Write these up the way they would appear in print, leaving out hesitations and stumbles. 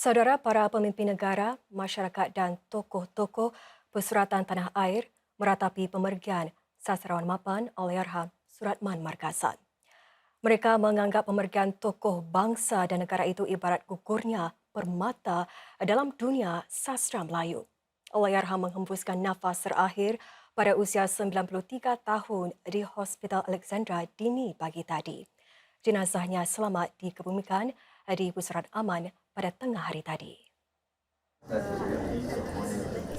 Saudara para pemimpin negara, masyarakat dan tokoh-tokoh persuratan tanah air meratapi pemergian sastrawan mapan Allahyarham Suratman Markasan. Mereka menganggap pemergian tokoh bangsa dan negara itu ibarat gugurnya permata dalam dunia sastra Melayu. Allahyarham menghembuskan nafas terakhir pada usia 93 tahun di Hospital Alexandra dini pagi tadi. Jenazahnya selamat dikebumikan di Pusara Aman pada tengah hari tadi.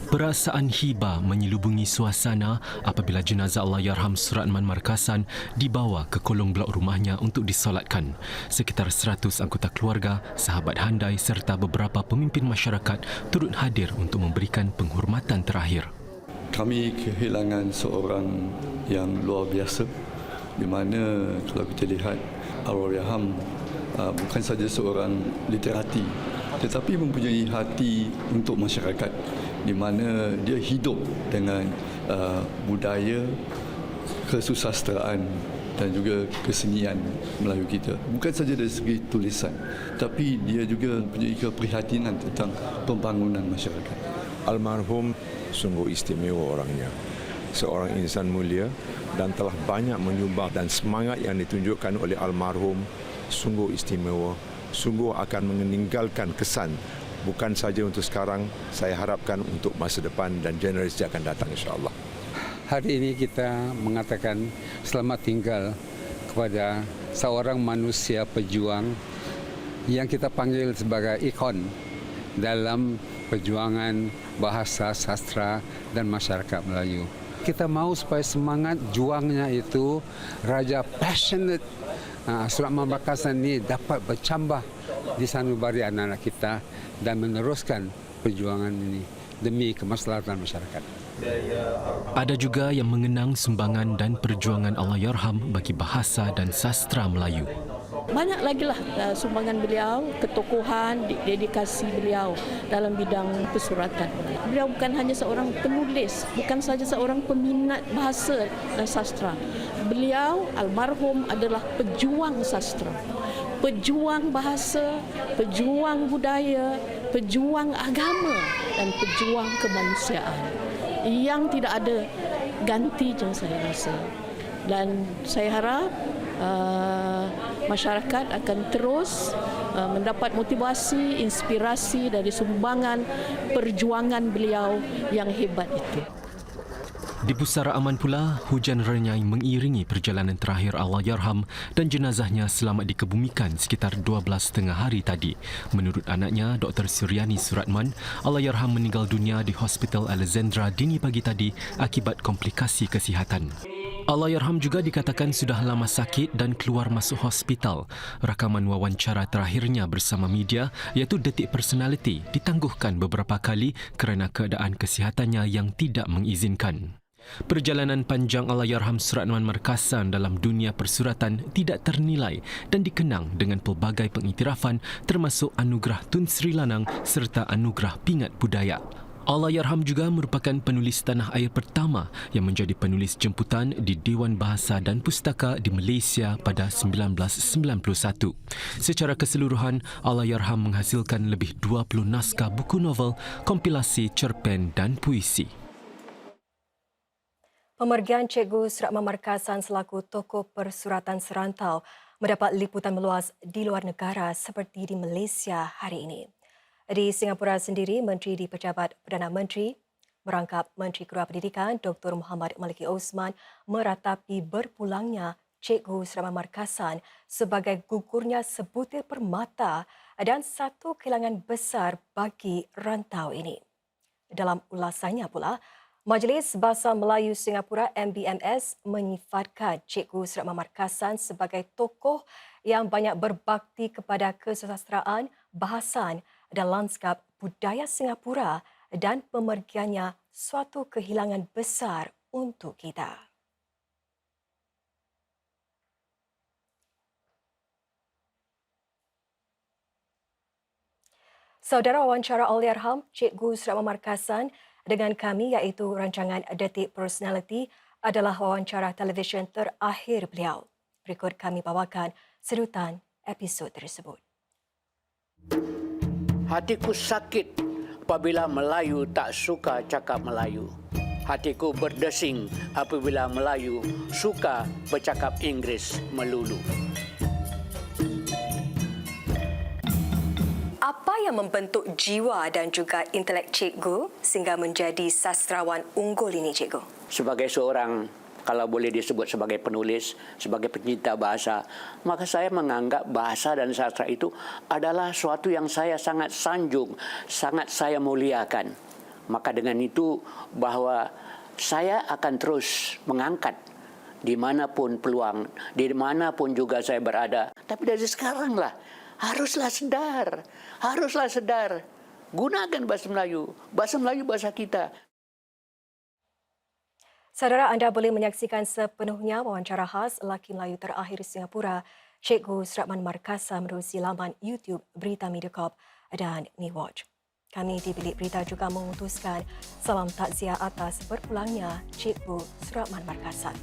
Perasaan hiba menyelubungi suasana apabila jenazah Allahyarham Suratman Markasan dibawa ke kolong blok rumahnya untuk disolatkan. Sekitar 100 anggota keluarga, sahabat handai serta beberapa pemimpin masyarakat turut hadir untuk memberikan penghormatan terakhir. Kami kehilangan seorang yang luar biasa, di mana kalau kita lihat Allahyarham bukan saja seorang literati tetapi mempunyai hati untuk masyarakat, di mana dia hidup dengan budaya, kesusasteraan dan juga kesenian Melayu kita. Bukan saja dari segi tulisan, tapi dia juga mempunyai keprihatinan tentang pembangunan masyarakat. Almarhum sungguh istimewa orangnya. Seorang insan mulia dan telah banyak menyumbang, dan semangat yang ditunjukkan oleh almarhum sungguh istimewa, sungguh akan meninggalkan kesan bukan saja untuk sekarang, saya harapkan untuk masa depan dan generasi akan datang insya-Allah. Hari ini kita mengatakan selamat tinggal kepada seorang manusia pejuang yang kita panggil sebagai ikon dalam perjuangan bahasa, sastra dan masyarakat Melayu. Kita mahu supaya semangat juangnya itu, raja passionate Suratman Markasan ini dapat bercambah di sanubari anak-anak kita dan meneruskan perjuangan ini demi kemaslahatan masyarakat. Ada juga yang mengenang sumbangan dan perjuangan Allahyarham bagi bahasa dan sastra Melayu. Banyak lagi lah sumbangan beliau, ketokohan, dedikasi beliau dalam bidang persuratan. Beliau bukan hanya seorang penulis, bukan saja seorang peminat bahasa dan sastra. Beliau almarhum adalah pejuang sastra, pejuang bahasa, pejuang budaya, pejuang agama dan pejuang kemanusiaan yang tidak ada gantinya, saya rasa. Dan saya harap masyarakat akan terus mendapat motivasi, inspirasi dari sumbangan perjuangan beliau yang hebat itu. Di Pusara Aman pula, hujan renyai mengiringi perjalanan terakhir Allahyarham dan jenazahnya selamat dikebumikan sekitar 12.30 hari tadi. Menurut anaknya, Dr. Suryani Suratman, Allahyarham meninggal dunia di Hospital Alexandra dini pagi tadi akibat komplikasi kesihatan. Allahyarham juga dikatakan sudah lama sakit dan keluar masuk hospital. Rakaman wawancara terakhirnya bersama media iaitu Detik Personality ditangguhkan beberapa kali kerana keadaan kesihatannya yang tidak mengizinkan. Perjalanan panjang Allahyarham Suratman Markasan dalam dunia persuratan tidak ternilai dan dikenang dengan pelbagai pengiktirafan termasuk Anugerah Tun Sri Lanang serta Anugerah Pingat Budaya. Allahyarham juga merupakan penulis tanah air pertama yang menjadi penulis jemputan di Dewan Bahasa dan Pustaka di Malaysia pada 1991. Secara keseluruhan, Allahyarham menghasilkan lebih 20 naskah buku novel, kompilasi cerpen dan puisi. Pemergian Cikgu Suratman Markasan selaku tokoh persuratan serantau mendapat liputan meluas di luar negara seperti di Malaysia hari ini. Di Singapura sendiri, Menteri di Pejabat Perdana Menteri merangkap Menteri Kedua Pendidikan Dr. Muhammad Maliki Osman meratapi berpulangnya Cikgu Suratman Markasan sebagai gugurnya sebutir permata dan satu kehilangan besar bagi rantau ini. Dalam ulasannya pula, Majlis Bahasa Melayu Singapura MBMS menyifatkan Cikgu Suratman Markasan sebagai tokoh yang banyak berbakti kepada kesusasteraan, bahasan dan lanskap budaya Singapura dan pemergiannya suatu kehilangan besar untuk kita. Saudara, wawancara Allahyarham Cikgu Suratman Markasan dengan kami iaitu rancangan Detik Personality adalah wawancara televisyen terakhir beliau. Berikut kami bawakan sedutan episod tersebut. Hatiku sakit apabila Melayu tak suka cakap Melayu. Hatiku berdesing apabila Melayu suka bercakap Inggeris melulu. Apa yang membentuk jiwa dan juga intelek cikgu sehingga menjadi sastrawan unggul ini, cikgu? Sebagai seorang, kalau boleh disebut sebagai penulis, sebagai pencinta bahasa, maka saya menganggap bahasa dan sastra itu adalah suatu yang saya sangat sanjung, sangat saya muliakan. Maka dengan itu bahawa saya akan terus mengangkat di manapun peluang, di manapun juga saya berada. Tapi dari sekaranglah, haruslah sedar. Gunakan bahasa Melayu bahasa kita. Saudara, anda boleh menyaksikan sepenuhnya wawancara khas lelaki Melayu terakhir Singapura, Cikgu Suratman Markasa menerusi laman YouTube Berita Mediacorp dan Niwatch. Kami di Bilik Berita juga mengutuskan salam takziah atas berpulangnya Cikgu Suratman Markasa.